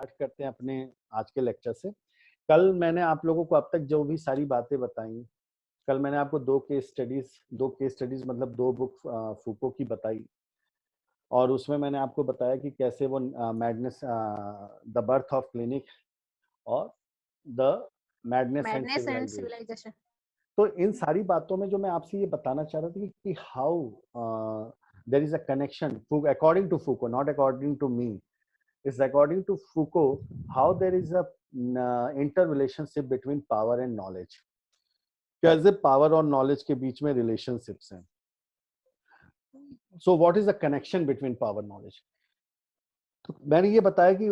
Start करते हैं अपने आज के लेक्चर से। कल मैंने आप लोगों को अब तक जो भी सारी बातें बताई, कल मैंने आपको दो केस स्टडीज मतलब दो बुक फूको की बताई, और उसमें मैंने आपको बताया कि कैसे वो madness, the birth of clinic और the madness and madness and civilization. Civilization. तो इन सारी बातों में जो मैं आपसे ये बताना चाह रहा था कि how there is a connection according to Foucault, not according to me, is according to Foucault how there is a interrelationship between power and knowledge। कैसे पावर और नॉलेज के बीच में रिलेशनशिप्स हैं। So what is the connection between power knowledge. तो मैंने ये बताया कि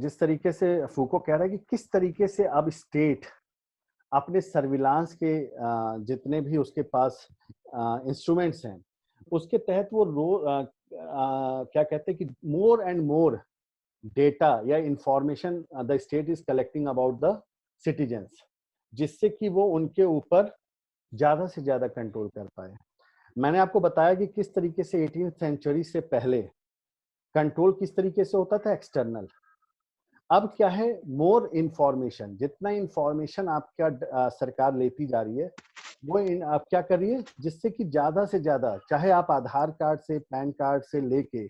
जिस तरीके से फूको कह रहा है कि किस तरीके से अब स्टेट अपने सर्विलांस के जितने भी उसके पास इंस्ट्रूमेंट्स हैं उसके तहत वो क्या कहते हैं कि मोर एंड मोर डेटा या information the state is collecting about the citizens, जिससे कि वो उनके ऊपर ज्यादा से ज्यादा कंट्रोल कर पाए। मैंने आपको बताया कि किस तरीके से 18th सेंचुरी से पहले कंट्रोल किस तरीके से होता था, एक्सटर्नल। अब क्या है, मोर इंफॉर्मेशन, जितना इंफॉर्मेशन आपका सरकार लेती जा रही है वो आप क्या कर रही है, जिससे कि ज्यादा से ज्यादा, चाहे आप आधार कार्ड से, पैन कार्ड से लेके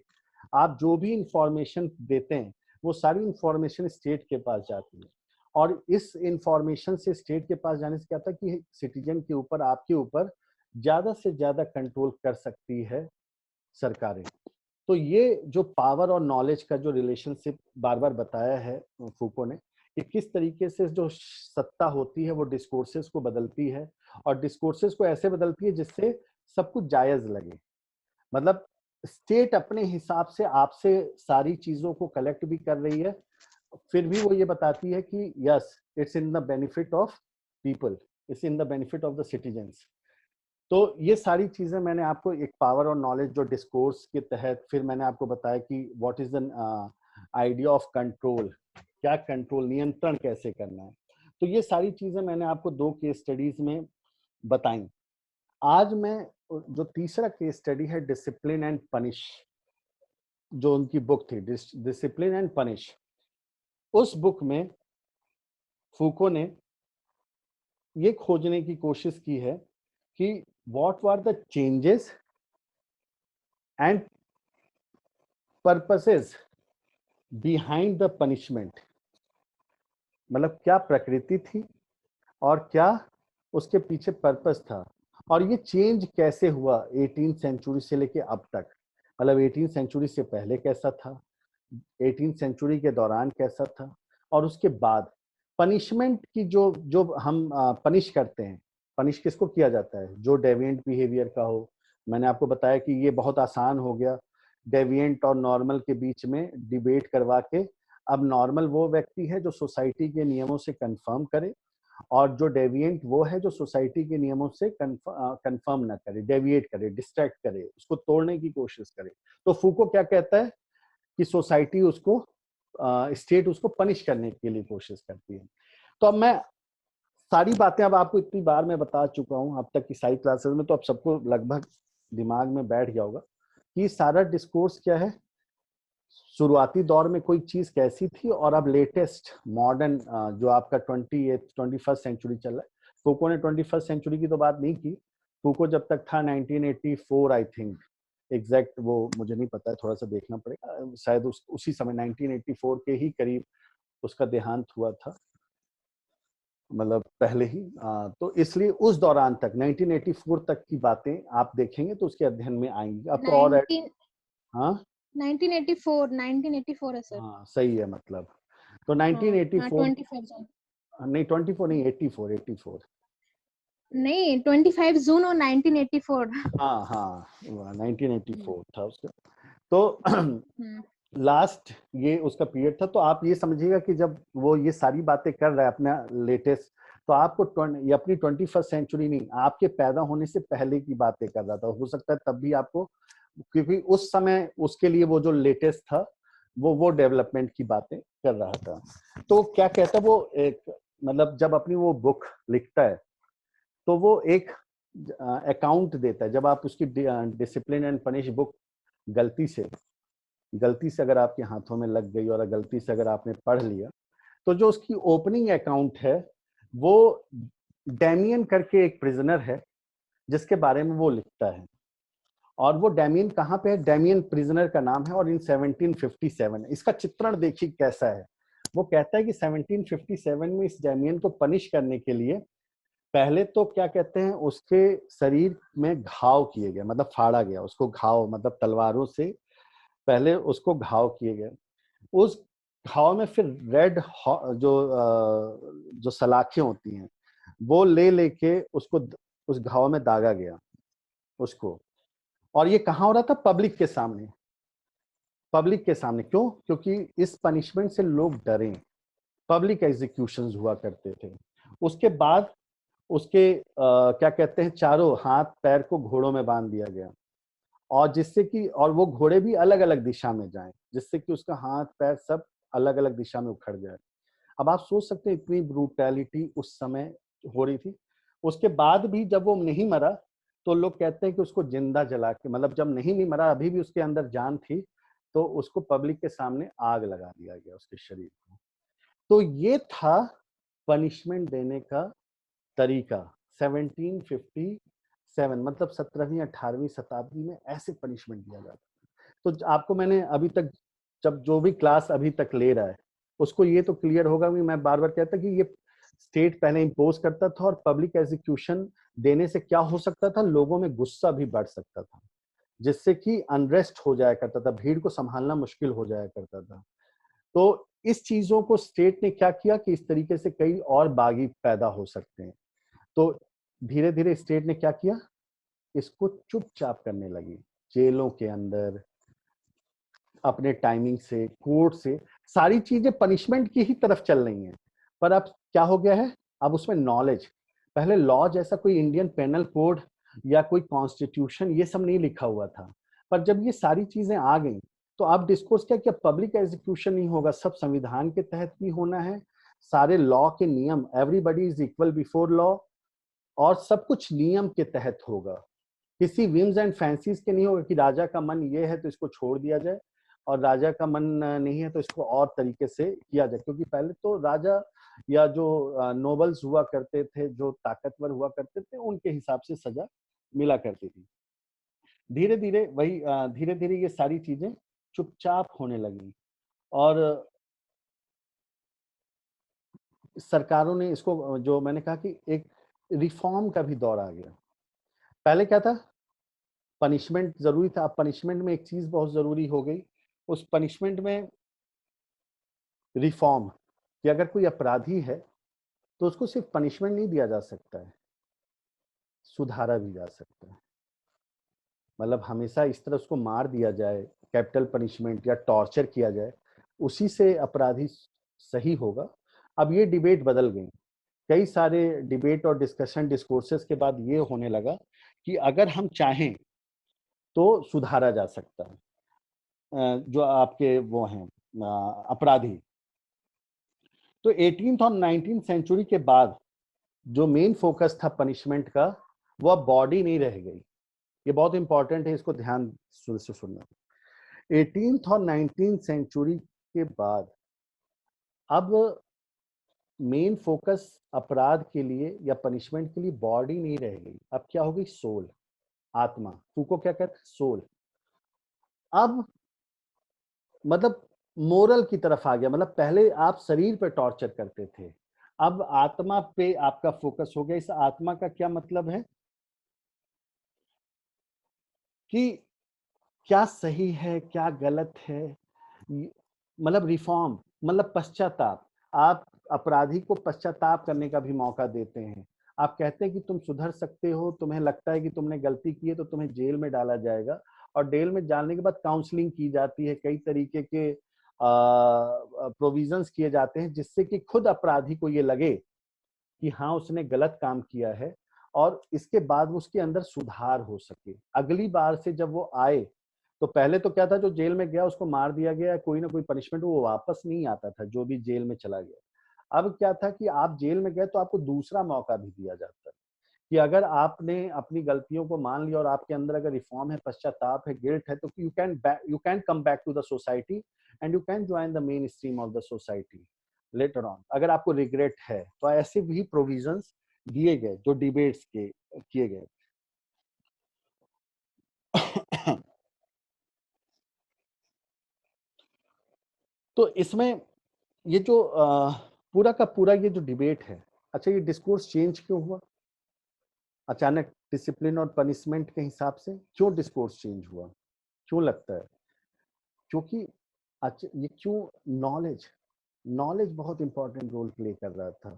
आप जो भी इंफॉर्मेशन देते हैं वो सारी इंफॉर्मेशन स्टेट के पास जाती है। और इस इंफॉर्मेशन से स्टेट के पास जाने से क्या था कि सिटीजन के ऊपर, आपके ऊपर ज्यादा से ज्यादा कंट्रोल कर सकती है सरकारें। तो ये जो पावर और नॉलेज का जो रिलेशनशिप बार बार बताया है फूको ने, कि किस तरीके से जो सत्ता होती है वो डिस्कोर्सेस को बदलती है, और डिस्कोर्सेस को ऐसे बदलती है जिससे सब कुछ जायज लगे। मतलब स्टेट अपने हिसाब से आपसे सारी चीजों को कलेक्ट भी कर रही है, फिर भी वो ये बताती है कि yes it's in the benefit of people, it's in the benefit of the citizens. तो ये सारी चीजें मैंने आपको एक पावर और नॉलेज जो डिस्कोर्स के तहत, फिर मैंने आपको बताया कि what is the idea of control, क्या कंट्रोल, नियंत्रण कैसे करना है। तो ये सारी चीजें मैंने आपको दो केस स्टडीज में बताई। आज मैं जो तीसरा केस स्टडी है, डिसिप्लिन एंड पनिश, जो उनकी बुक थी डिसिप्लिन एंड पनिश, उस बुक में फूको ने ये खोजने की कोशिश की है कि what were the changes and purposes behind the punishment. मतलब क्या प्रकृति थी और क्या उसके पीछे पर्पस था, और ये चेंज कैसे हुआ 18th सेंचुरी से लेके अब तक। मतलब 18th सेंचुरी से पहले कैसा था, 18th सेंचुरी के दौरान कैसा था, और उसके बाद पनिशमेंट की जो जो हम पनिश करते हैं, पनिश किसको किया जाता है, जो डेविएंट बिहेवियर का हो। मैंने आपको बताया कि ये बहुत आसान हो गया, डेविएंट और नॉर्मल के बीच में डिबेट करवा के अब नॉर्मल वो व्यक्ति है जो सोसाइटी के नियमों से कंफर्म करे, और जो डेविएंट वो है जो सोसाइटी के नियमों से कंफर्म ना करे, डेविएट करे, डिस्ट्रैक्ट करे, उसको तोड़ने की कोशिश करे। तो फूको क्या कहता है कि सोसाइटी उसको, स्टेट उसको पनिश करने के लिए कोशिश करती है। तो अब मैं सारी बातें अब आपको इतनी बार मैं बता चुका हूं अब तक की सारी क्लासेस में, तो अब सबको लगभग दिमाग में बैठ गया होगा कि सारा डिस्कोर्स क्या है, शुरुआती दौर में कोई चीज कैसी थी, और अब लेटेस्ट मॉडर्न जो आपका 21st सेंचुरी चल रहा है। फूको ने 21st सेंचुरी की तो बात नहीं की। फूको जब तक था 1984 आई थिंक, एग्जैक्ट वो मुझे नहीं पता है, थोड़ा सा देखना पड़ेगा, शायद उसी समय 1984 के ही करीब उसका देहांत हुआ था, मतलब पहले ही। तो इसलिए उस दौरान तक 1984 तक की बातें आप देखेंगे तो उसके अध्ययन में आएंगी। अब तो और 19 1984 है सर। हाँ सही है, मतलब तो हाँ 1984, 25 जून। नहीं 24 नहीं, 84 84। नहीं 25 जून और 1984। हाँ हाँ 1984 था उसका। तो हम्म। लास्ट ये उसका पीरियड था। तो आप ये समझिएगा कि जब वो ये सारी बातें कर रहा है अपना लेटेस्ट, तो आपको ये अपनी 21st सेंचुरी नहीं, आपके पैदा होने से पहले की बातें कर रहा था। हो सकता है तब भी आपको, क्योंकि उस समय उसके लिए वो जो लेटेस्ट था वो डेवलपमेंट की बातें कर रहा था। तो क्या कहता है वो, एक मतलब जब अपनी वो बुक लिखता है तो वो एक अकाउंट देता है। जब आप उसकी डिसिप्लिन एंड पनिश बुक गलती से गलती से अगर आपके हाथों में लग गई और गलती से अगर आपने पढ़ लिया, तो जो उसकी ओपनिंग अकाउंट है वो डैमियन करके एक प्रिजनर है जिसके बारे में वो लिखता है। और वो डैमियन कहाँ पे है? डैमियन प्रिजनर का नाम है और इन 1757 इसका चित्रण देखिए कैसा है। वो कहता है कि 1757 में इस डैमियन को पनिश करने के लिए पहले तो क्या कहते हैं, उसके शरीर में घाव किए गए, मतलब फाड़ा गया उसको, घाव मतलब तलवारों से पहले उसको घाव किए गए। उस घाव में फिर रेड जो सलाखें होती हैं वो ले लेके उसको उस घाव में दागा गया उसको। और ये कहाँ हो रहा था? पब्लिक के सामने। पब्लिक के सामने क्यों? क्योंकि इस पनिशमेंट से लोग डरे। पब्लिक एग्जीक्यूशंस हुआ करते थे। उसके बाद उसके क्या कहते हैं, चारों हाथ पैर को घोड़ों में बांध दिया गया, और जिससे कि और वो घोड़े भी अलग अलग दिशा में जाएं, जिससे कि उसका हाथ पैर सब अलग अलग दिशा में उखड़ जाए। अब आप सोच सकते हैं इतनी ब्रूटैलिटी उस समय हो रही थी। उसके बाद भी जब वो नहीं मरा तो लोग कहते हैं कि उसको जिंदा जला के, मतलब जब नहीं भी मरा, अभी भी उसके अंदर जान थी, तो उसको पब्लिक के सामने आग लगा दिया गया उसके शरीर को। तो ये था पनिशमेंट देने का तरीका। 1757 मतलब 17वीं 18वीं शताब्दी में ऐसे पनिशमेंट दिया जाता। तो आपको मैंने अभी तक, जब जो भी क्लास अभी तक ले रहा है उसको ये तो क्लियर होगा कि मैं बार बार कहता कि ये स्टेट पहले इम्पोज करता था, और पब्लिक एग्जीक्यूशन देने से क्या हो सकता था, लोगों में गुस्सा भी बढ़ सकता था, जिससे कि अनरेस्ट हो जाया करता था, भीड़ को संभालना मुश्किल हो जाया करता था। तो इस चीजों को स्टेट ने क्या किया कि इस तरीके से कई और बागी पैदा हो सकते हैं। तो धीरे धीरे स्टेट ने क्या किया, इसको चुपचाप करने लगी। जेलों के अंदर अपने टाइमिंग से, कोर्ट से, सारी चीजें पनिशमेंट की ही तरफ चल रही हैं। पर अब क्या हो गया है, अब उसमें नॉलेज, पहले लॉ जैसा कोई इंडियन पेनल कोड या कोई कॉन्स्टिट्यूशन ये सब नहीं लिखा हुआ था, पर जब ये सारी चीजें आ गई तो अब डिस्कोर्स क्या पब्लिक एग्जीक्यूशन नहीं होगा, सब संविधान के तहत भी होना है, सारे लॉ के नियम, everybody is equal before law, और सब कुछ नियम के तहत होगा। किसी विम्स एंड फैंसीज के नहीं होगा कि राजा का मन ये है तो इसको छोड़ दिया जाए, और राजा का मन नहीं है तो इसको और तरीके से किया जाए। क्योंकि पहले तो राजा या जो नोबल्स हुआ करते थे, जो ताकतवर हुआ करते थे, उनके हिसाब से सजा मिला करती थी। धीरे धीरे धीरे धीरे ये सारी चीजें चुपचाप होने लगी, और सरकारों ने इसको, जो मैंने कहा कि एक रिफॉर्म का भी दौर आ गया। पहले क्या था, पनिशमेंट जरूरी था, अब पनिशमेंट में एक चीज बहुत जरूरी हो गई, उस पनिशमेंट में रिफॉर्म, कि अगर कोई अपराधी है तो उसको सिर्फ पनिशमेंट नहीं दिया जा सकता है, सुधारा भी जा सकता है। मतलब हमेशा इस तरह उसको मार दिया जाए, कैपिटल पनिशमेंट या टॉर्चर किया जाए, उसी से अपराधी सही होगा। अब ये डिबेट बदल गई, कई सारे डिबेट और डिस्कशन डिस्कोर्सेस के बाद ये होने लगा कि अगर हम चाहें तो सुधारा जा सकता है जो आपके वो हैं अपराधी। तो 18th और 19th सेंचुरी के बाद जो मेन फोकस था पनिशमेंट का, वो अब बॉडी नहीं रह गई। ये बहुत इंपॉर्टेंट है, इसको ध्यान से सुनना। 18th और 19th सेंचुरी के बाद अब मेन फोकस अपराध के लिए या पनिशमेंट के लिए बॉडी नहीं रह गई, अब क्या हो गई, सोल, आत्मा। फूको क्या कहते हैं, सोल। अब मतलब मोरल की तरफ आ गया, मतलब पहले आप शरीर पे टॉर्चर करते थे, अब आत्मा पे आपका फोकस हो गया। इस आत्मा का क्या मतलब है कि क्या सही है क्या गलत है, मतलब रिफॉर्म, मतलब पश्चाताप। आप अपराधी को पश्चाताप करने का भी मौका देते हैं। आप कहते हैं कि तुम सुधर सकते हो, तुम्हें लगता है कि तुमने गलती की है तो तुम्हें जेल में डाला जाएगा, और जेल में डालने के बाद काउंसलिंग की जाती है, कई तरीके के प्रोविजंस किए जाते हैं, जिससे कि खुद अपराधी को ये लगे कि हाँ उसने गलत काम किया है, और इसके बाद उसके अंदर सुधार हो सके। अगली बार से जब वो आए, तो पहले तो क्या था, जो जेल में गया उसको मार दिया गया, कोई ना कोई पनिशमेंट, वो वापस नहीं आता था जो भी जेल में चला गया। अब क्या था कि आप जेल में गए तो आपको दूसरा मौका भी दिया जाता है कि अगर आपने अपनी गलतियों को मान लिया और आपके अंदर अगर रिफॉर्म है, पश्चाताप है, गिल्ट है, तो you can come back to the society and you can join the mainstream of the society later on. अगर आपको रिग्रेट है तो ऐसे भी प्रोविजंस दिए गए जो डिबेट्स के किए गए। तो इसमें ये जो पूरा का पूरा ये जो डिबेट है, अच्छा ये डिस्कोर्स चेंज क्यों हुआ अचानक? डिसिप्लिन और पनिशमेंट के हिसाब से क्यों डिस्कोर्स चेंज हुआ? क्यों लगता है? क्योंकि ये क्यों नॉलेज नॉलेज बहुत इंपॉर्टेंट रोल प्ले कर रहा था।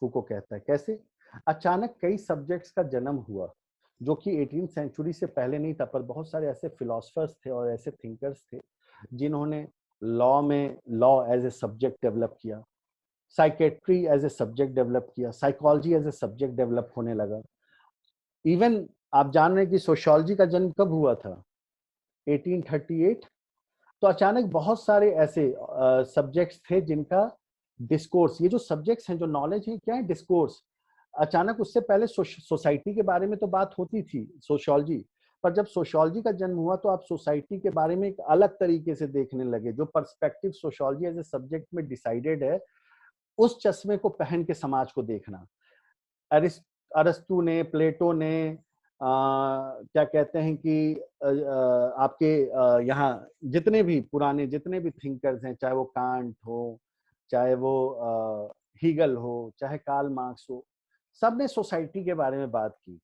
फूको कहता है कैसे अचानक कई सब्जेक्ट्स का जन्म हुआ जो कि 18th सेंचुरी से पहले नहीं था, पर बहुत सारे ऐसे फिलोसफर्स थे और ऐसे थिंकर्स थे जिन्होंने law as a subject develop किया, psychiatry as a subject develop किया, psychology as a subject develop होने लगा। इवन आप जान रहे हैं कि सोशियोलॉजी का जन्म कब हुआ था? 1838। तो अचानक बहुत सारे ऐसे सब्जेक्ट्स थे जिनका डिस्कोर्स, ये जो सब्जेक्ट्स हैं जो नॉलेज है क्या है डिस्कोर्स। अचानक उससे पहले सोसाइटी के बारे में तो बात होती थी सोशियोलॉजी, पर जब सोशियोलॉजी का जन्म हुआ तो आप सोसाइटी के बारे में एक अलग तरीके से देखने लगे। जो perspective sociology as a subject में डिसाइडेड है उस चश्मे को पहन के समाज को देखना। अरस्तु ने, प्लेटो ने क्या कहते हैं कि आपके यहाँ जितने भी पुराने जितने भी थिंकर्स हैं, चाहे वो कांट हो, चाहे वो हीगल हो, चाहे कार्ल मार्क्स हो, सब ने सोसाइटी के बारे में बात की।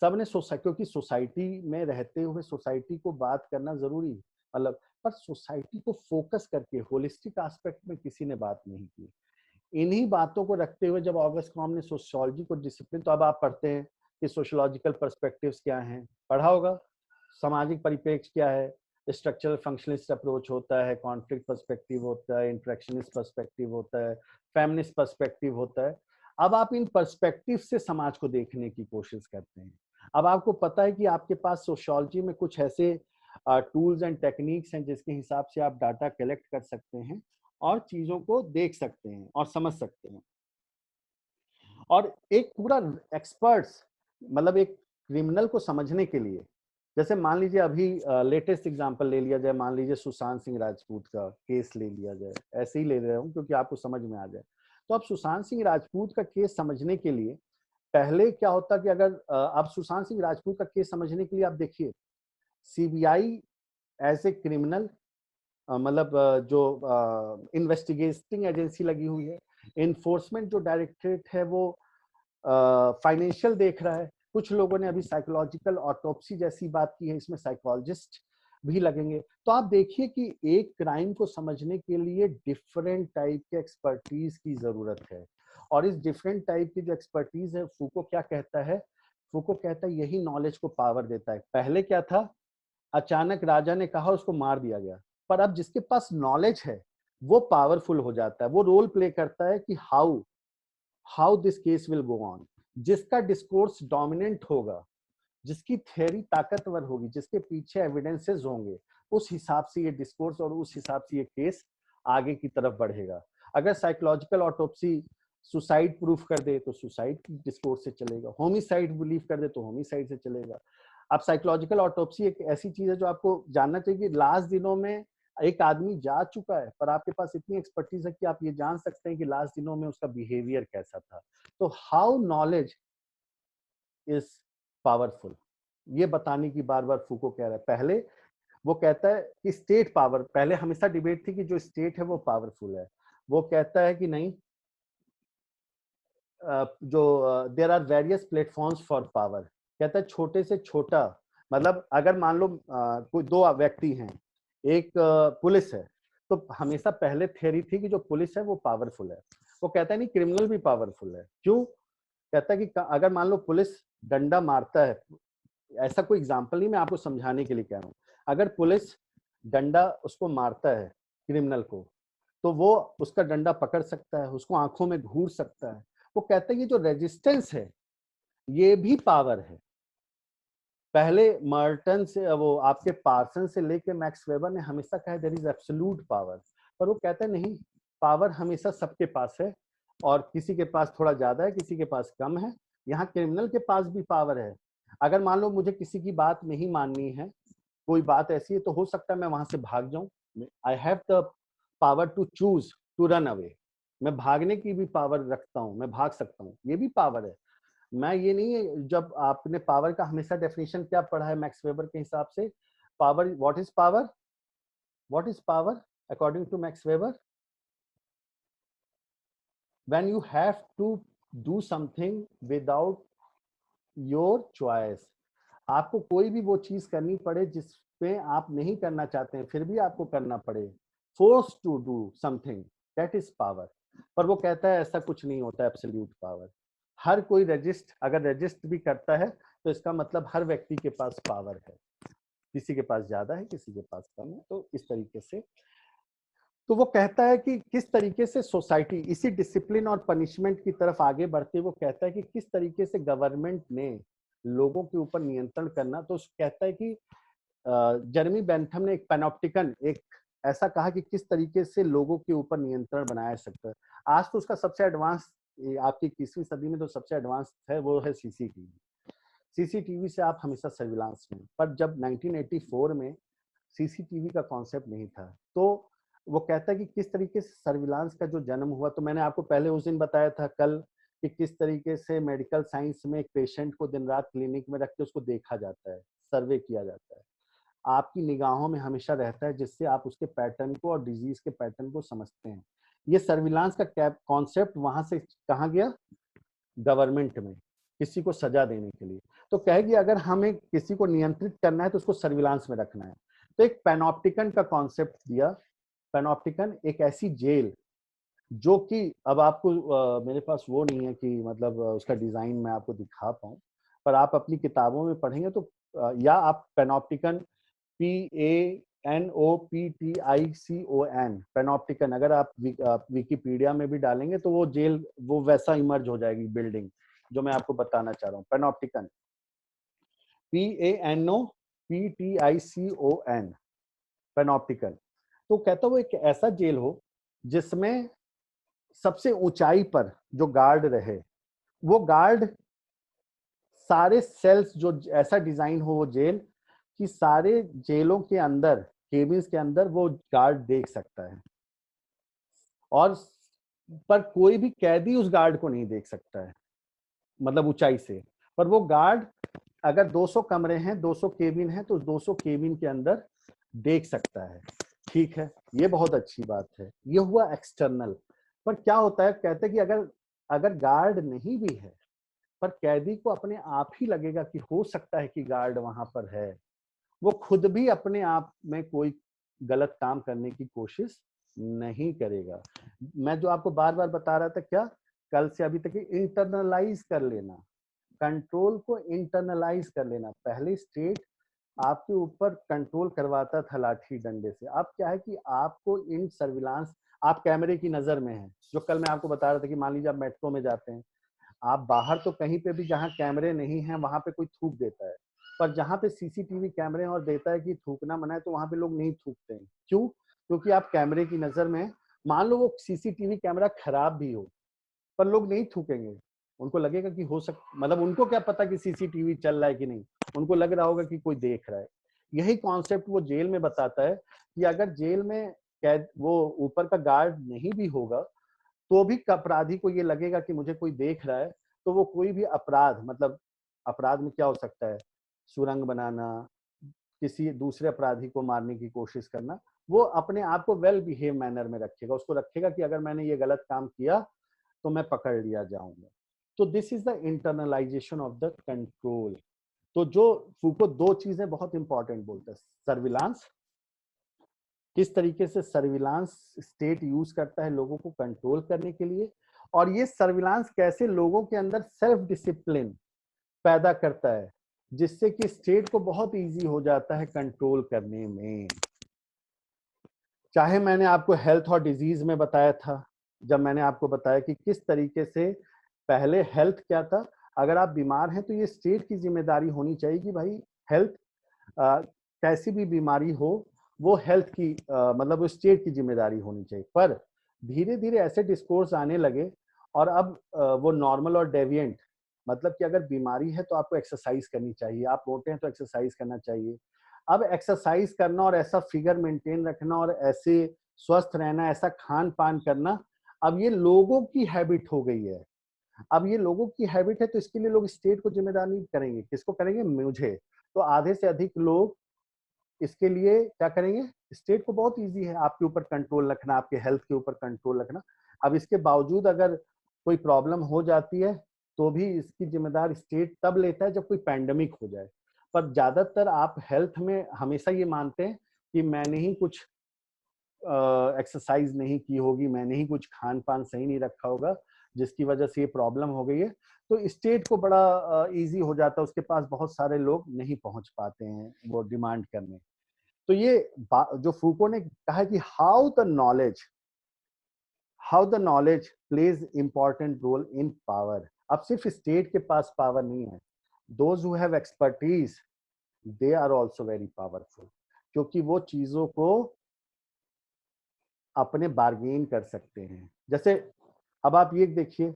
सब ने क्योंकि सोसाइटी में रहते हुए सोसाइटी को बात करना जरूरी है, मतलब पर सोसाइटी को फोकस करके होलिस्टिक एस्पेक्ट में किसी ने बात नहीं की। इन्हीं बातों को रखते हुए जब ऑगस्ट कॉम ने सोशियोलॉजी को डिसिप्लिन, तो अब आप पढ़ते हैं कि सोशियोलॉजिकल पर्सपेक्टिव्स क्या हैं, पढ़ा होगा। सामाजिक परिप्रेक्ष्य क्या है, स्ट्रक्चरल फंक्शनलिस्ट अप्रोच होता है, कॉन्फ्लिक्ट पर्सपेक्टिव होता है, इंटरेक्शनिस्ट पर्सपेक्टिव होता है, फेमिनिस्ट पर्सपेक्टिव होता है। अब आप इन पर्सपेक्टिव से समाज को देखने की कोशिश करते हैं। अब आपको पता है कि आपके पास सोशियोलॉजी में कुछ ऐसे टूल्स एंड टेक्निक्स हैं जिसके हिसाब से आप डाटा कलेक्ट कर सकते हैं और चीजों को देख सकते हैं और समझ सकते हैं। और एक पूरा एक्सपर्ट्स, मतलब एक क्रिमिनल को समझने के लिए, जैसे मान लीजिए अभी लेटेस्ट एग्जांपल ले लिया जाए, मान लीजिए सुशांत सिंह राजपूत का केस ले लिया जाए, ऐसे ही ले रहा हूँ क्योंकि आपको समझ में आ जाए। तो अब सुशांत सिंह राजपूत का केस समझने के लिए पहले क्या होता कि अगर आप सुशांत सिंह राजपूत का केस समझने के लिए आप देखिए सीबीआई एज ए क्रिमिनल, मतलब जो इन्वेस्टिगेटिंग एजेंसी लगी हुई है, इन्फोर्समेंट जो डायरेक्टरेट है वो फाइनेंशियल देख रहा है। कुछ लोगों ने अभी साइकोलॉजिकल ऑटोप्सी जैसी बात की है, इसमें साइकोलॉजिस्ट भी लगेंगे। तो आप देखिए कि एक क्राइम को समझने के लिए डिफरेंट टाइप के एक्सपर्टीज की जरूरत है। और इस डिफरेंट टाइप की जो एक्सपर्टीज है, फूको क्या कहता है? फूको कहता है यही नॉलेज को पावर देता है। पहले क्या था, अचानक राजा ने कहा उसको मार दिया गया, पर अब जिसके पास नॉलेज है वो पावरफुल हो जाता है, वो रोल प्ले करता है कि how this case will go on. जिसका डिस्कोर्स डोमिनेंट होगा, जिसकी थ्योरी ताकतवर होगी, जिसके पीछे एविडेंसेस होंगे, उस हिसाब से ये डिस्कोर्स और उस हिसाब से ये केस आगे की तरफ बढ़ेगा। अगर साइकोलॉजिकल ऑटोप्सी सुसाइड प्रूफ कर दे तो सुसाइड डिस्कोर्स से चलेगा, होमिसाइड बिलीव कर दे तो होमिसाइड से चलेगा। अब साइकोलॉजिकल ऑटोप्सी एक ऐसी चीज है जो आपको जानना चाहिए कि लास्ट दिनों में एक आदमी जा चुका है, पर आपके पास इतनी एक्सपर्टीज है कि आप ये जान सकते हैं कि लास्ट दिनों में उसका बिहेवियर कैसा था। तो हाउ नॉलेज इज पावरफुल, ये बताने की बार बार फूको कह रहा है। पहले वो कहता है कि स्टेट पावर, पहले हमेशा डिबेट थी कि जो स्टेट है वो पावरफुल है। वो कहता है कि नहीं, जो there are various platforms for power. कहता है छोटे से छोटा, मतलब अगर मान लो कोई दो व्यक्ति हैं, एक पुलिस है, तो हमेशा पहले थ्योरी थी कि जो पुलिस है वो पावरफुल है। वो कहता है नहीं, क्रिमिनल भी पावरफुल है। क्यों? कहता है कि अगर मान लो पुलिस डंडा मारता है, ऐसा कोई एग्जाम्पल नहीं, मैं आपको समझाने के लिए कह रहा हूँ। अगर पुलिस डंडा उसको मारता है क्रिमिनल को, तो वो उसका डंडा पकड़ सकता है, उसको आंखों में घूर सकता है। वो कहता है ये जो रेजिस्टेंस है ये भी पावर है। पहले मर्टन से, वो आपके पार्सन से लेके मैक्स वेबर ने हमेशा कहा देयर इज एब्सोल्यूट पावर, पर वो कहता है नहीं, पावर हमेशा सबके पास है और किसी के पास थोड़ा ज्यादा है, किसी के पास कम है, यहाँ क्रिमिनल के पास भी पावर है। अगर मान लो मुझे किसी की बात नहीं माननी है, कोई बात ऐसी है, तो हो सकता है मैं वहां से भाग जाऊं। I have the power to choose to run away. मैं भागने की भी पावर रखता हूँ, मैं भाग सकता हूँ, ये भी पावर है। मैं ये नहीं है, जब आपने पावर का हमेशा डेफिनेशन क्या पढ़ा है मैक्स वेबर के हिसाब से, power, what is power, what is power according to Max Weber? When you have to do something without your choice. आपको कोई भी वो चीज करनी पड़े जिसपे आप नहीं करना चाहते हैं, फिर भी आपको करना पड़े, force to do something, that is power. पर वो कहता है ऐसा कुछ नहीं होता एब्सोल्यूट पावर। हर कोई रजिस्ट अगर रजिस्ट भी करता है तो इसका मतलब हर व्यक्ति के पास पावर है, किसी के पास ज्यादा है, किसी के पास कम है। तो इस तरीके से तो वो कहता है कि किस तरीके से सोसाइटी इसी डिसिप्लिन और पनिशमेंट की तरफ आगे बढ़ते, वो कहता है कि किस तरीके से गवर्नमेंट ने लोगों के ऊपर नियंत्रण करना। तो कहता है कि जर्मी बेंथम ने एक पैनोप्टिकन, एक ऐसा कहा कि किस तरीके से लोगों के ऊपर नियंत्रण बनाया सकता है। आज तो उसका सबसे एडवांस, आपकी 21वीं सदी में तो सबसे एडवांस है वो है सीसीटीवी। सीसीटीवी से आप हमेशा सर्विलांस में, पर जब 1984 में सीसीटीवी का कॉन्सेप्ट नहीं था, तो वो कहता है कि किस तरीके से सर्विलांस का जो जन्म हुआ। तो मैंने आपको पहले उस दिन बताया था कल कि किस तरीके से मेडिकल साइंस में एक पेशेंट को दिन रात क्लिनिक में रख के उसको देखा जाता है, सर्वे किया जाता है, आपकी निगाहों में हमेशा रहता है, जिससे आप उसके पैटर्न को और डिजीज के पैटर्न को समझते हैं। ये सर्विलांस का कॉन्सेप्ट वहां से कहाँ गया? गवर्नमेंट में, किसी को सजा देने के लिए। तो कहेगी अगर हमें किसी को नियंत्रित करना है तो उसको सर्विलांस में रखना है। तो एक पैनोप्टिकन का कॉन्सेप्ट दिया। पैनोप्टिकन एक ऐसी जेल जो कि अब आपको मेरे पास वो नहीं है कि मतलब उसका डिजाइन मैं आपको दिखा पाऊँ, पर आप अपनी किताबों में पढ़ेंगे तो या आप पैनोप्टिकन, PANOPTICON, पैनोप्टिकन अगर आप विकिपीडिया में भी डालेंगे तो वो जेल वो वैसा इमर्ज हो जाएगी बिल्डिंग जो मैं आपको बताना चाह रहा हूँ। पैनोप्टिकन, PANOPTICON, पैनोप्टिकन। तो कहता वो एक ऐसा जेल हो जिसमें सबसे ऊंचाई पर जो गार्ड रहे, वो गार्ड सारे सेल्स, जो ऐसा डिजाइन हो वो जेल कि सारे जेलों के अंदर, केबिन्स के अंदर वो गार्ड देख सकता है, और पर कोई भी कैदी उस गार्ड को नहीं देख सकता है, मतलब ऊंचाई से। पर वो गार्ड अगर 200 कमरे हैं, 200 केबिन है, तो 200 केबिन के अंदर देख सकता है। ठीक है, ये बहुत अच्छी बात है। ये हुआ एक्सटर्नल। पर क्या होता है, कहते हैं कि अगर अगर गार्ड नहीं भी है, पर कैदी को अपने आप ही लगेगा कि हो सकता है कि गार्ड वहां पर है, वो खुद भी अपने आप में कोई गलत काम करने की कोशिश नहीं करेगा। मैं जो आपको बार बार बता रहा था, क्या कल से अभी तक, इंटरनलाइज कर लेना, कंट्रोल को इंटरनलाइज कर लेना। पहले स्टेट आपके ऊपर कंट्रोल करवाता था लाठी डंडे से, अब क्या है कि आपको इन सर्विलांस, आप कैमरे की नजर में हैं। जो कल मैं आपको बता रहा था कि मान लीजिए आप मेट्रो में जाते हैं, आप बाहर तो कहीं पे भी जहाँ कैमरे नहीं हैं वहां पे कोई थूक देता है, पर जहाँ पे सीसीटीवी कैमरे और देता है कि थूकना मना है, तो वहां पे लोग नहीं थूकते हैं। क्यों? क्योंकि आप कैमरे की नजर में हैं। मान लो वो सीसीटीवी कैमरा खराब भी हो, पर लोग नहीं थूकेंगे। उनको लगेगा कि हो मतलब उनको क्या पता कि सीसीटीवी चल रहा है कि नहीं, उनको लग रहा होगा कि कोई देख रहा है। यही कॉन्सेप्ट वो जेल में बताता है कि अगर जेल में कैद वो ऊपर का गार्ड नहीं भी होगा, तो भी अपराधी को ये लगेगा कि मुझे कोई देख रहा है, तो वो कोई भी अपराध, मतलब अपराध में क्या हो सकता है, सुरंग बनाना, किसी दूसरे अपराधी को मारने की कोशिश करना, वो अपने आप को वेल बिहेव मैनर में रखेगा। उसको रखेगा कि अगर मैंने ये गलत काम किया तो मैं पकड़ लिया जाऊंगा। तो this is the internalisation of the control. तो जो फूको दो चीजें बहुत इंपॉर्टेंट बोलता है, सर्विलांस, किस तरीके से सर्विलांस स्टेट यूज करता है लोगों को कंट्रोल करने के लिए, और ये सर्विलांस कैसे लोगों के अंदर सेल्फ डिसिप्लिन पैदा करता है, जिससे कि स्टेट को बहुत इजी हो जाता है कंट्रोल करने में। चाहे मैंने आपको हेल्थ और डिजीज में बताया था, जब मैंने आपको बताया कि किस तरीके से पहले हेल्थ क्या था, अगर आप बीमार हैं तो ये स्टेट की जिम्मेदारी होनी चाहिए कि भाई हेल्थ, कैसी भी बीमारी हो वो हेल्थ की मतलब वो स्टेट की जिम्मेदारी होनी चाहिए। पर धीरे धीरे ऐसे डिस्कोर्स आने लगे, और अब वो नॉर्मल और डेविएंट मतलब कि अगर बीमारी है तो आपको एक्सरसाइज करनी चाहिए, आप मोटे हैं तो एक्सरसाइज करना चाहिए। अब एक्सरसाइज करना और ऐसा फिगर मेंटेन रखना और ऐसे स्वस्थ रहना, ऐसा खान पान करना, अब ये लोगों की हैबिट हो गई है। अब ये लोगों की हैबिट है तो इसके लिए लोग स्टेट को जिम्मेदार नहीं करेंगे, किसको करेंगे? मुझे। तो आधे से अधिक लोग इसके लिए क्या करेंगे? स्टेट को बहुत इजी है आपके ऊपर कंट्रोल रखना, आपके हेल्थ के ऊपर कंट्रोल रखना। अब इसके बावजूद अगर कोई प्रॉब्लम हो जाती है तो भी इसकी जिम्मेदार स्टेट तब लेता है जब कोई पैंडेमिक हो जाए। पर ज्यादातर आप हेल्थ में हमेशा ये मानते हैं कि मैंने ही कुछ एक्सरसाइज नहीं की होगी, मैंने ही कुछ खान पान सही नहीं रखा होगा जिसकी वजह से ये प्रॉब्लम हो गई है। तो स्टेट को बड़ा इजी हो जाता है, उसके पास बहुत सारे लोग नहीं पहुंच पाते हैं वो डिमांड करने। तो ये जो फूको ने कहा है कि how the knowledge plays important role in power. अब सिर्फ स्टेट के पास पावर नहीं है, those who have expertise they are also very powerful, क्योंकि वो चीजों को अपने बार्गेन कर सकते हैं। जैसे अब आप ये देखिए,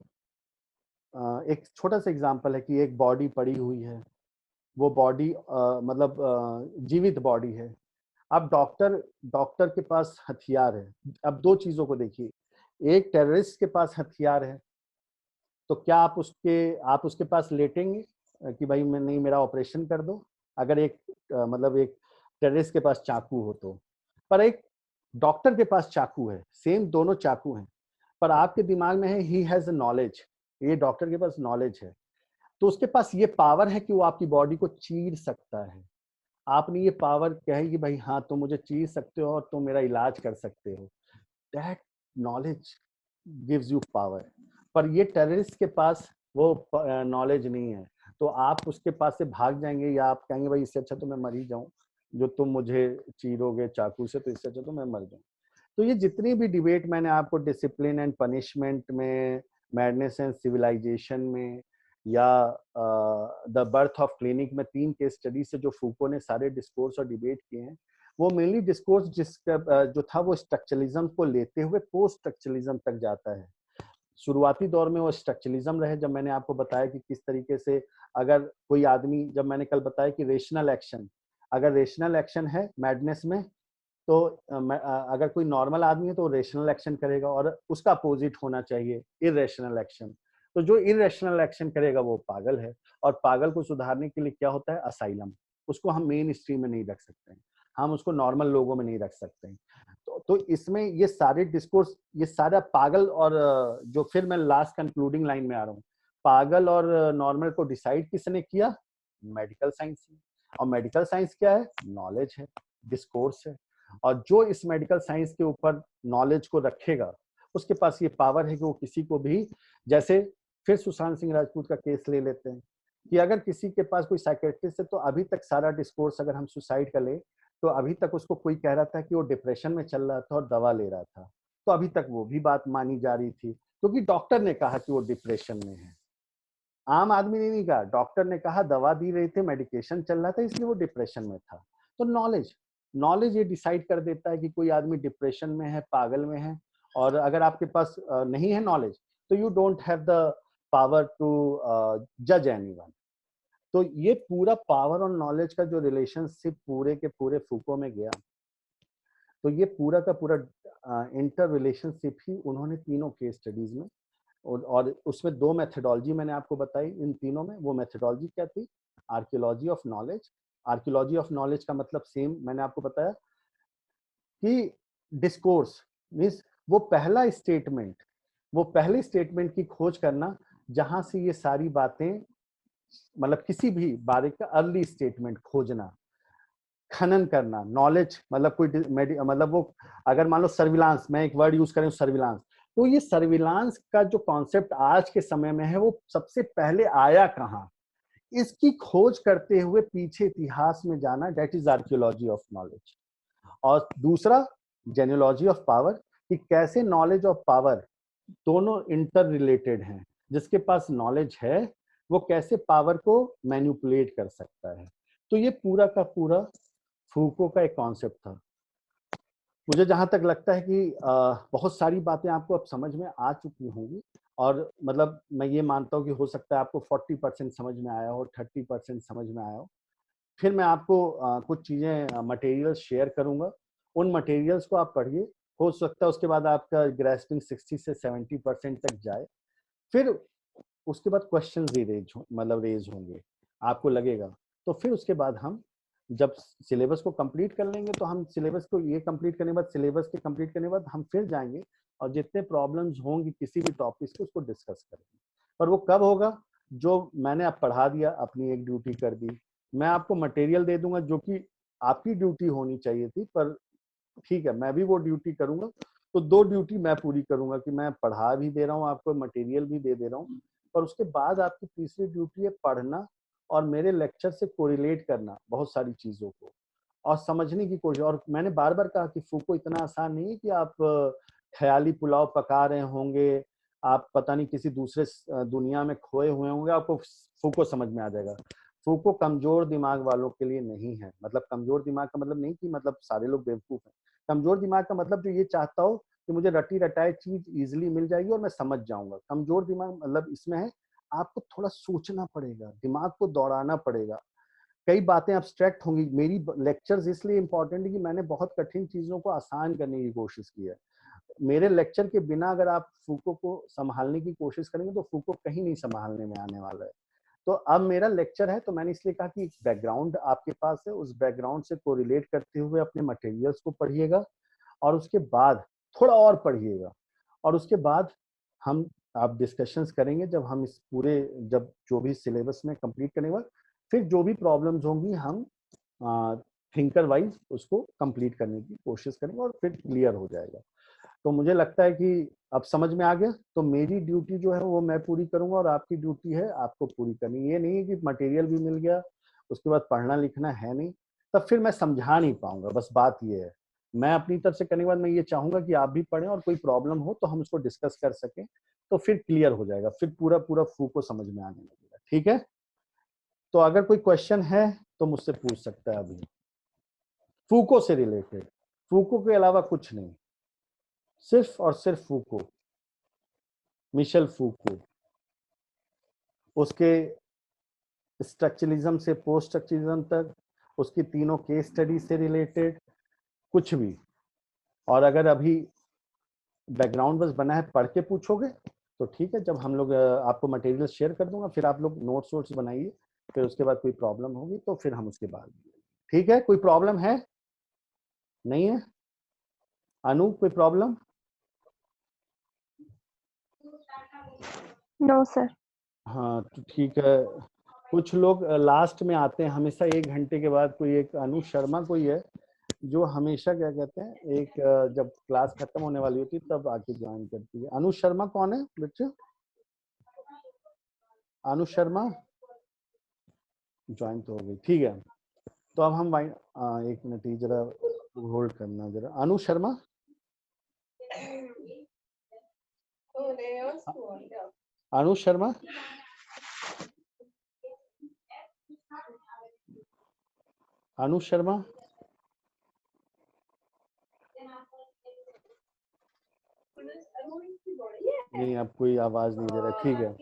एक छोटा सा एग्जांपल है कि एक बॉडी पड़ी हुई है, वो बॉडी मतलब जीवित बॉडी है। अब डॉक्टर डॉक्टर के पास हथियार है। अब दो चीजों को देखिए, एक टेररिस्ट के पास हथियार है, तो क्या आप उसके पास लेटेंगे कि भाई मैं नहीं, मेरा ऑपरेशन कर दो? अगर एक मतलब एक टेररिस्ट के पास चाकू हो तो। पर एक डॉक्टर के पास चाकू है, सेम दोनों चाकू हैं, पर आपके दिमाग में है ही हैज नॉलेज, ये डॉक्टर के पास नॉलेज है, तो उसके पास ये पावर है कि वो आपकी बॉडी को चीर सकता है। आपने ये पावर कहे कि भाई हाँ तुम मुझे चीर सकते हो और तुम मेरा इलाज कर सकते हो, that knowledge gives you power. पर ये टेररिस्ट के पास वो नॉलेज नहीं है, तो आप उसके पास से भाग जाएंगे या आप कहेंगे भाई इससे अच्छा तो मैं मर ही जाऊं, जो तुम मुझे चीरोगे चाकू से, तो इससे अच्छा तो मैं मर जाऊं। तो ये जितनी भी डिबेट मैंने आपको डिसिप्लिन एंड पनिशमेंट में, मैडनेस एंड सिविलाइजेशन में, या द बर्थ ऑफ क्लिनिक में, 3 केस स्टडी से जो फूको ने सारे डिस्कोर्स और डिबेट किए हैं, वो मेनली डिस्कोर्स जिसका जो था वो स्ट्रक्चरलिज्म को लेते हुए पोस्ट स्ट्रक्चरलिज्म तक जाता है। शुरुआती दौर में वो स्ट्रक्चरलिज्म रहे, जब मैंने आपको बताया कि किस तरीके से अगर कोई आदमी, जब मैंने कल बताया कि रेशनल एक्शन, अगर रेशनल एक्शन है मैडनेस में, तो अगर कोई नॉर्मल आदमी है तो रेशनल एक्शन करेगा, और उसका अपोजिट होना चाहिए इरेशनल एक्शन। तो जो इरेशनल एक्शन करेगा वो पागल है, और पागल को सुधारने के लिए क्या होता है? असाइलम। उसको हम मेन स्ट्रीम में नहीं रख सकते हैं, हम उसको नॉर्मल लोगों में नहीं रख सकते हैं। तो इसमें ये सारे डिस्कोर्स, ये सारा पागल और जो, फिर मैं लास्ट कंक्लूडिंग लाइन में आ रहा हूँ, पागल और नॉर्मल को डिसाइड किसने किया? मेडिकल साइंस ने। और मेडिकल साइंस क्या है? नॉलेज है, डिस्कोर्स है। और जो इस मेडिकल साइंस के ऊपर नॉलेज को रखेगा, उसके पास ये पावर है कि वो किसी को भी, जैसे फिर सुशांत सिंह राजपूत का केस ले लेते हैं, कि अगर किसी के पास कोई साइकेट्रिस्ट है तो अभी तक सारा डिस्कोर्स, अगर हम सुसाइड का ले, तो अभी तक उसको कोई कह रहा था कि वो डिप्रेशन में चल रहा था और दवा ले रहा था, तो अभी तक वो भी बात मानी जा रही थी, क्योंकि डॉक्टर ने कहा कि वो डिप्रेशन में है। आम आदमी ने नहीं कहा, डॉक्टर ने कहा, दवा दी रही थी, मेडिकेशन चल रहा था, इसलिए वो डिप्रेशन में था। तो नॉलेज नॉलेज ये डिसाइड कर देता है कि कोई आदमी डिप्रेशन में है, पागल में है। और अगर आपके पास नहीं है नॉलेज, तो you don't have the power to जज एनीवन। तो ये पूरा पावर और नॉलेज का जो रिलेशनशिप पूरे के पूरे फूको में गया, तो ये पूरा का पूरा इंटर रिलेशनशिप ही उन्होंने तीनों केस स्टडीज में, और उसमें 2 मेथडोलॉजी मैंने आपको बताई इन तीनों में। वो मेथडोलॉजी क्या थी? Archaeology of knowledge. Archaeology of knowledge का मतलब सेम मैंने आपको बताया कि डिस्कोर्स मीन्स वो पहले स्टेटमेंट की खोज करना जहां से ये सारी बातें, मतलब किसी भी बारे का अर्ली स्टेटमेंट खोजना, खनन करना, नॉलेज मतलब कोई मतलब वो, अगर मान लो सर्विलांस, मैं एक वर्ड यूज करें सर्विलांस, तो ये सर्विलांस का जो कॉन्सेप्ट आज के समय में है वो सबसे पहले आया कहाँ, इसकी खोज करते हुए पीछे इतिहास में जाना, that is archaeology of knowledge. और दूसरा जेन्योलॉजी ऑफ पावर, कि कैसे नॉलेज और पावर दोनों इंटर रिलेटेड हैं। जिसके पास नॉलेज है वो कैसे पावर को मैनिपुलेट कर सकता है। तो ये पूरा का पूरा फूको का एक कॉन्सेप्ट था। मुझे जहां तक लगता है कि बहुत सारी बातें आपको अब समझ में आ चुकी होंगी, और मतलब मैं ये मानता हूँ कि हो सकता है आपको 40% समझ में आया हो, 30% समझ में आया हो। फिर मैं आपको कुछ चीज़ें मटेरियल्स शेयर करूँगा, उन मटेरियल्स को आप पढ़िए। हो सकता है उसके बाद आपका ग्रेस्पिंग 60 से 70% तक जाए। फिर उसके बाद क्वेश्चंस ही रेज होंगे, आपको लगेगा। तो फिर उसके बाद हम जब सिलेबस को कंप्लीट कर लेंगे, तो हम सिलेबस को ये कंप्लीट करने के बाद, सिलेबस के कंप्लीट करने के बाद हम फिर जाएंगे और जितने प्रॉब्लम्स होंगी किसी भी टॉपिक को, उसको डिस्कस करेंगे। पर वो कब होगा? जो मैंने अब पढ़ा दिया, अपनी एक ड्यूटी कर दी, मैं आपको मटेरियल दे दूंगा जो कि आपकी ड्यूटी होनी चाहिए थी, पर ठीक है मैं भी वो ड्यूटी करूंगा। तो 2 ड्यूटी मैं पूरी करूंगा कि मैं पढ़ा भी दे रहा हूँ आपको, मटेरियल भी दे रहा हूँ। पर उसके बाद आपकी तीसरी ड्यूटी है पढ़ना और मेरे लेक्चर से कोरिलेट करना बहुत सारी चीजों को और समझने की कोशिश। और मैंने बार बार कहा कि फूको इतना आसान नहीं है कि आप ख्याली पुलाव पका रहे होंगे, आप पता नहीं किसी दूसरे दुनिया में खोए हुए होंगे, आपको फूको समझ में आ जाएगा। फूको कमजोर दिमाग वालों के लिए नहीं है। मतलब कमजोर दिमाग का मतलब नहीं कि मतलब सारे लोग बेवकूफ हैं। कमजोर दिमाग का मतलब जो ये चाहता हो कि मुझे रटी रटाई चीज इजीली मिल जाएगी और मैं समझ जाऊंगा। कमजोर दिमाग मतलब इसमें है आपको थोड़ा सोचना पड़ेगा, दिमाग को दौड़ाना पड़ेगा, कई बातें अब्स्ट्रैक्ट होंगी। मेरी लेक्चर्स इसलिए इंपॉर्टेंट है कि मैंने बहुत कठिन चीजों को आसान करने की कोशिश की है। मेरे लेक्चर के बिना अगर आप फूको को संभालने की कोशिश करेंगे तो फूको कहीं नहीं संभालने में आने वाला है। तो अब मेरा लेक्चर है, तो मैंने इसलिए कहा कि बैकग्राउंड आपके पास है, उस बैकग्राउंड से कोरिलेट करते हुए अपने मटेरियल्स को पढ़िएगा और उसके बाद थोड़ा और पढ़िएगा और उसके बाद हम आप डिस्कशंस करेंगे जब हम इस पूरे जब जो भी सिलेबस में कंप्लीट करने के बाद फिर जो भी प्रॉब्लम्स होंगी हम थिंकर वाइज उसको कंप्लीट करने की कोशिश करेंगे और फिर क्लियर हो जाएगा। तो मुझे लगता है कि अब समझ में आ गया। तो मेरी ड्यूटी जो है वो मैं पूरी करूंगा और आपकी ड्यूटी है आपको पूरी करनी। ये नहीं है कि मटेरियल भी मिल गया उसके बाद पढ़ना लिखना है नहीं, तब फिर मैं समझा नहीं पाऊंगा। बस बात ये है, मैं अपनी तरफ से करने के बाद मैं ये चाहूंगा कि आप भी पढ़ें और कोई प्रॉब्लम हो तो हम उसको डिस्कस कर सकें, तो फिर क्लियर हो जाएगा, फिर पूरा पूरा फूको समझ में आने लगेगा। ठीक है, तो अगर कोई क्वेश्चन है तो मुझसे पूछ सकता है अभी फूको से रिलेटेड। फूको के अलावा कुछ नहीं, सिर्फ और सिर्फ फूको, मिशेल फूको, उसके स्ट्रक्चरलिज्म से पोस्ट स्ट्रक्चरलिज्म तक, उसकी तीनों केस स्टडी से रिलेटेड कुछ भी। और अगर अभी बैकग्राउंड बस बना है पढ़ के पूछोगे तो ठीक है, जब हम लोग आपको मटेरियल शेयर कर दूंगा फिर आप लोग नोट्स वोट्स बनाइए, फिर उसके बाद कोई प्रॉब्लम होगी तो फिर हम उसके बाद। ठीक है, कोई प्रॉब्लम है? नहीं है? अनु कोई प्रॉब्लम? No sir. हाँ तो ठीक है। कुछ लोग लास्ट में आते हैं हमेशा 1 घंटे के बाद। कोई एक अनु शर्मा कोई है जो हमेशा क्या कहते हैं, एक जब क्लास खत्म होने वाली होती है तब आके ज्वाइन करती है। अनु शर्मा कौन है बच्चे? अनु शर्मा ज्वाइन तो हो गई, ठीक है। तो अब हम एक मिनट ही जरा होल्ड करना जरा। अनु शर्मा, अनु शर्मा, अनु शर्मा, नहीं अब कोई आवाज नहीं दे रहा। ठीक है,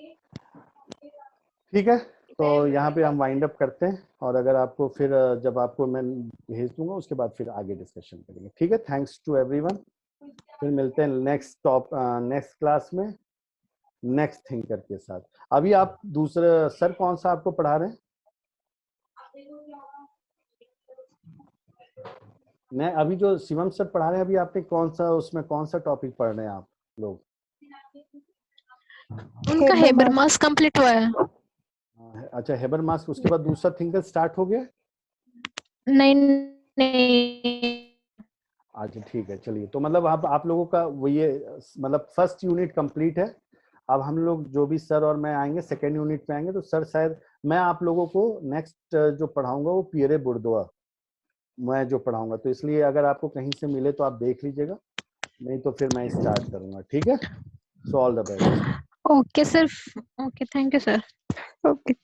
ठीक है, तो यहाँ पे हम वाइंड अप करते हैं और अगर आपको फिर जब आपको मैं भेज दूंगा उसके बाद फिर आगे डिस्कशन करेंगे। ठीक है, थैंक्स टू एवरीवन। फिर मिलते हैं नेक्स्ट क्लास में नेक्स्ट थिंकर के साथ। अभी आप दूसरे सर कौन सा आपको पढ़ा रहे हैं? मैं अभी जो शिवम सर पढ़ा रहे हैं, अभी आपने कौन सा उसमें कौन सा टॉपिक पढ़ रहे हैं आप लोग? उनका हेबरमास कंप्लीट हुआ है। अच्छा, हेबरमास, उसके बाद दूसरा थिंकर स्टार्ट हो गया? नहीं नहीं। अच्छा ठीक है, चलिए। तो मतलब आप लोगों का वो ये मतलब फर्स्ट यूनिट कंप्लीट है। अब हम लोग जो भी सर और मैं आएंगे सेकेंड यूनिट पे आएंगे, तो सर शायद मैं आप लोगों को नेक्स्ट जो पढ़ाऊंगा वो पियरे बुर्दोआ मैं जो पढ़ाऊंगा, तो इसलिए अगर आपको कहीं से मिले तो आप देख लीजिएगा, नहीं तो फिर मैं स्टार्ट करूंगा। ठीक है, so all the best. Okay sir. Okay, thank you sir. Okay.